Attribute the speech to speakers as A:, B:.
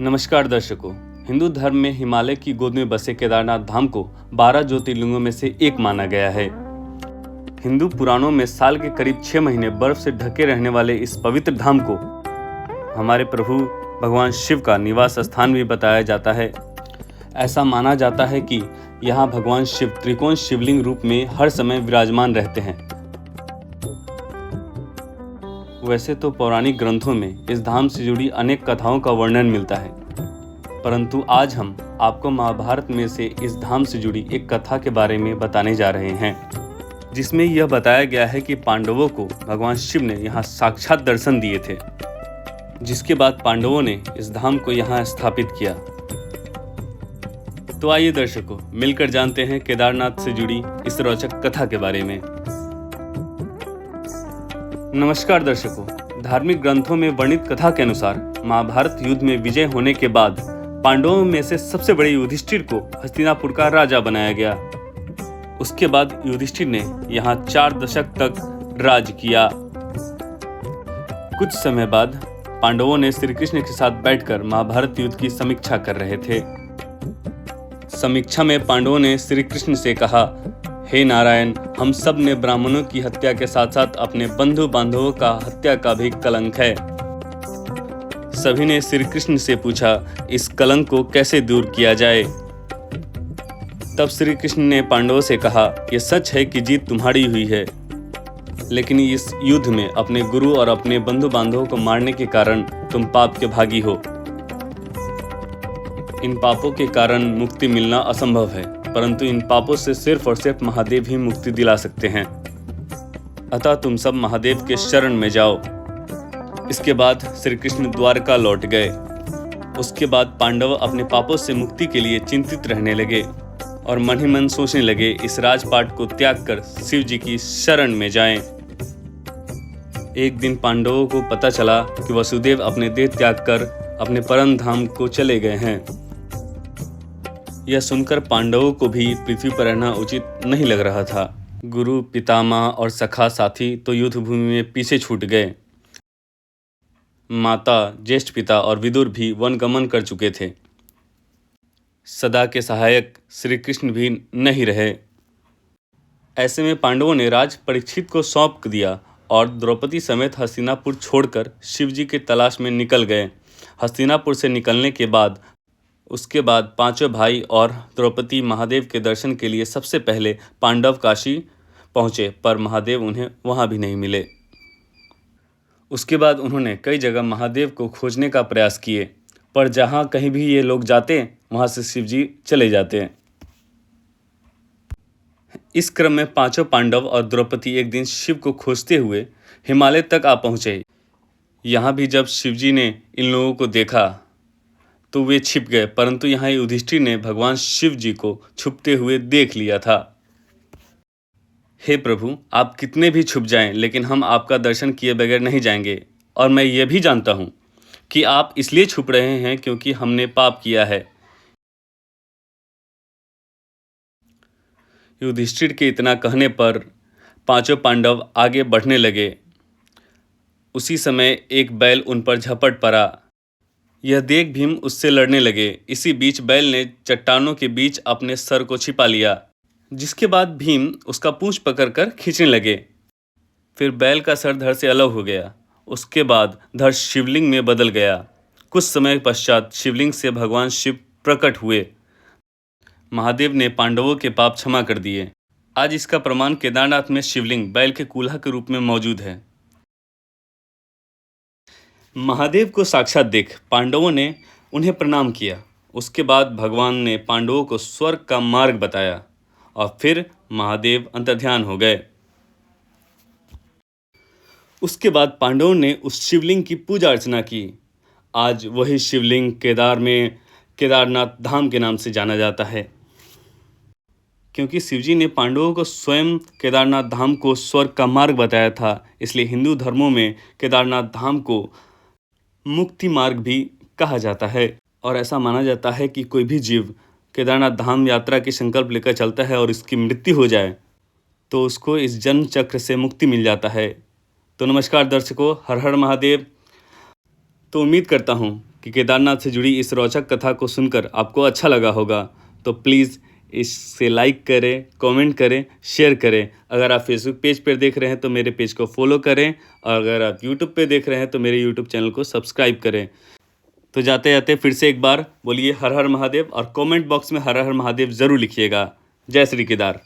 A: नमस्कार दर्शकों। हिंदू धर्म में हिमालय की गोद में बसे केदारनाथ धाम को 12 ज्योतिर्लिंगों में से एक माना गया है। हिंदू पुराणों में साल के करीब 6 महीने बर्फ से ढके रहने वाले इस पवित्र धाम को हमारे प्रभु भगवान शिव का निवास स्थान भी बताया जाता है। ऐसा माना जाता है कि यहाँ भगवान शिव त्रिकोण शिवलिंग रूप में हर समय विराजमान रहते हैं। वैसे तो पौराणिक ग्रंथों में इस धाम से जुड़ी अनेक कथाओं का वर्णन मिलता है, परंतु आज हम आपको महाभारत में से इस धाम से जुड़ी एक कथा के बारे में बताने जा रहे हैं, जिसमें यह बताया गया है कि पांडवों को भगवान शिव ने यहाँ साक्षात दर्शन दिए थे, जिसके बाद पांडवों ने इस धाम को यहाँ स्थापित किया। तो आइए दर्शकों, मिलकर जानते हैं केदारनाथ से जुड़ी इस रोचक कथा के बारे में। नमस्कार दर्शकों, धार्मिक ग्रंथों में वर्णित कथा के अनुसार महाभारत युद्ध में विजय होने के बाद पांडवों में से सबसे बड़े युधिष्ठिर को हस्तिनापुर का राजा बनाया गया। उसके बाद युधिष्ठिर ने यहाँ 4 दशक तक राज किया। कुछ समय बाद पांडवों ने श्री कृष्ण के साथ बैठकर महाभारत युद्ध की समीक्षा कर रहे थे। समीक्षा में पांडवों ने श्री कृष्ण से कहा, हे नारायण, हम सब ने ब्राह्मणों की हत्या के साथ साथ अपने बंधु बांधवों का हत्या का भी कलंक है। सभी ने श्री कृष्ण से पूछा, इस कलंक को कैसे दूर किया जाए। तब श्री कृष्ण ने पांडवों से कहा, यह सच है कि जीत तुम्हारी हुई है, लेकिन इस युद्ध में अपने गुरु और अपने बंधु बांधवों को मारने के कारण तुम पाप के भागी हो। इन पापों के कारण मुक्ति मिलना असंभव है, परंतु इन पापों से सिर्फ और सिर्फ महादेव ही मुक्ति दिला सकते हैं। अतः तुम सब महादेव के शरण में जाओ। इसके बाद श्री कृष्ण द्वारका लौट गए। उसके बाद पांडव अपने पापों से मुक्ति के लिए चिंतित रहने लगे और मन ही मन सोचने लगे, इस राजपाट को त्याग कर शिव जी की शरण में जाएं। एक दिन पांडवों को पता चला कि वसुदेव अपने देह त्याग कर अपने परम धाम को चले गए हैं। यह सुनकर पांडवों को भी पृथ्वी पर रहना उचित नहीं लग रहा था। गुरु, पितामह और सखा साथी तो युद्ध भूमि में पीछे छूट गए। माता, ज्येष्ठ पिता और विदुर भी वनगमन कर चुके थे। सदा के सहायक श्री कृष्ण भी नहीं रहे। ऐसे में पांडवों ने राज परीक्षित को सौंप दिया और द्रौपदी समेत हस्तिनापुर छोड़कर शिव जी के तलाश में निकल गए। हस्तिनापुर से निकलने के बाद उसके बाद पांचों भाई और द्रौपदी महादेव के दर्शन के लिए सबसे पहले पांडव काशी पहुँचे, पर महादेव उन्हें वहाँ भी नहीं मिले। उसके बाद उन्होंने कई जगह महादेव को खोजने का प्रयास किए, पर जहाँ कहीं भी ये लोग जाते वहाँ से शिव जी चले जाते हैं। इस क्रम में पांचों पांडव और द्रौपदी एक दिन शिव को खोजते हुए हिमालय तक आ पहुँचे। यहाँ भी जब शिव जी ने इन लोगों को देखा तो वे छिप गए, परंतु यहाँ युधिष्ठिर ने भगवान शिव जी को छुपते हुए देख लिया था। हे प्रभु, आप कितने भी छुप जाएं, लेकिन हम आपका दर्शन किए बगैर नहीं जाएंगे। और मैं ये भी जानता हूँ कि आप इसलिए छुप रहे हैं क्योंकि हमने पाप किया है। युधिष्ठिर के इतना कहने पर पांचों पांडव आगे बढ़ने लगे। उसी समय एक बैल उन पर झपट पड़ा। यह देख भीम उससे लड़ने लगे। इसी बीच बैल ने चट्टानों के बीच अपने सर को छिपा लिया, जिसके बाद भीम उसका पूंछ पकड़कर खींचने लगे। फिर बैल का सर धड़ से अलग हो गया। उसके बाद धड़ शिवलिंग में बदल गया। कुछ समय पश्चात शिवलिंग से भगवान शिव प्रकट हुए। महादेव ने पांडवों के पाप क्षमा कर दिए। आज इसका प्रमाण केदारनाथ में शिवलिंग बैल के कूल्हा के रूप में मौजूद है। महादेव को साक्षात देख पांडवों ने उन्हें प्रणाम किया। उसके बाद भगवान ने पांडवों को स्वर्ग का मार्ग बताया और फिर महादेव अंतर्ध्यान हो गए। उसके बाद पांडवों ने उस शिवलिंग की पूजा अर्चना की। आज वही शिवलिंग केदारनाथ धाम के नाम से जाना जाता है, क्योंकि शिवजी ने पांडवों को स्वयं केदारनाथ धाम को स्वर्ग का मार्ग बताया था। इसलिए हिंदू धर्मों में केदारनाथ धाम को मुक्ति मार्ग भी कहा जाता है। और ऐसा माना जाता है कि कोई भी जीव केदारनाथ धाम यात्रा की संकल्प लेकर चलता है और इसकी मृत्यु हो जाए तो उसको इस जन्म चक्र से मुक्ति मिल जाता है। तो नमस्कार दर्शकों, हर हर महादेव। तो उम्मीद करता हूँ कि केदारनाथ से जुड़ी इस रोचक कथा को सुनकर आपको अच्छा लगा होगा, तो प्लीज़ इससे लाइक करें, कमेंट करें, शेयर करें। अगर आप फेसबुक पेज पर देख रहे हैं तो मेरे पेज को फॉलो करें, और अगर आप यूट्यूब पे देख रहे हैं तो मेरे यूट्यूब चैनल को सब्सक्राइब करें। तो जाते जाते फिर से एक बार बोलिए हर हर महादेव, और कमेंट बॉक्स में हर हर महादेव ज़रूर लिखिएगा। जय श्री केदार।